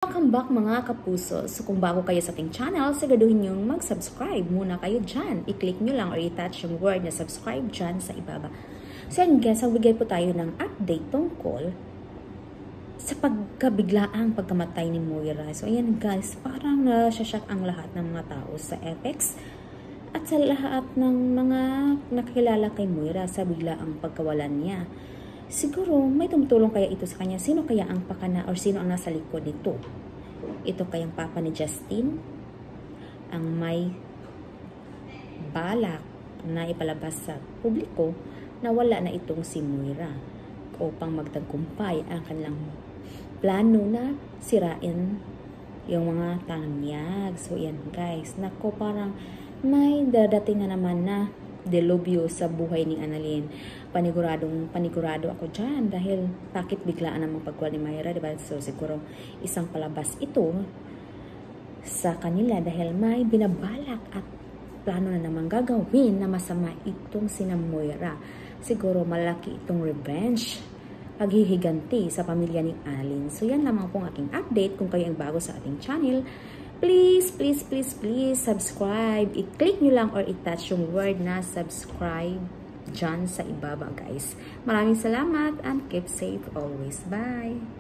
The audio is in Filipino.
Welcome back mga kapuso. So kung bago kayo sa ating channel, siguraduhin nyo mag-subscribe muna kayo dyan. I-click nyo lang or i-touch yung word na subscribe dyan sa ibaba. So yan guys, magbigay po tayo ng update tungkol sa pagkabiglaang pagkamatay ni Moira. So ayan guys, parang nasashock ang lahat ng mga tao sa FX at sa lahat ng mga nakilala kay Moira sa biglaang pagkawalan niya. Siguro may tumutulong kaya ito sa kanya. Sino kaya ang pakana or sino ang nasa likod nito? Ito kayang papa ni Justin ang may balak na ipalabas sa publiko na wala na itong si Moira upang magtagumpay ang kanilang plano na sirain yung mga tanyag. So yan guys, nako, parang may dadating na naman na delubyo sa buhay ni Annalyn. Panigurado ako dyan dahil bakit biglaan namang pagwala ni Moira, diba? So siguro isang palabas ito sa kanila dahil may binabalak at plano na namang gagawin na masama itong sina Moira. Siguro malaki itong revenge, paghihiganti sa pamilya ni Annalyn. So yan lamang pong aking update. Kung kayo ang bago sa ating channel, please subscribe. I-click nyo lang or i-touch yung word na subscribe dyan sa ibaba guys. Maraming salamat and keep safe always. Bye!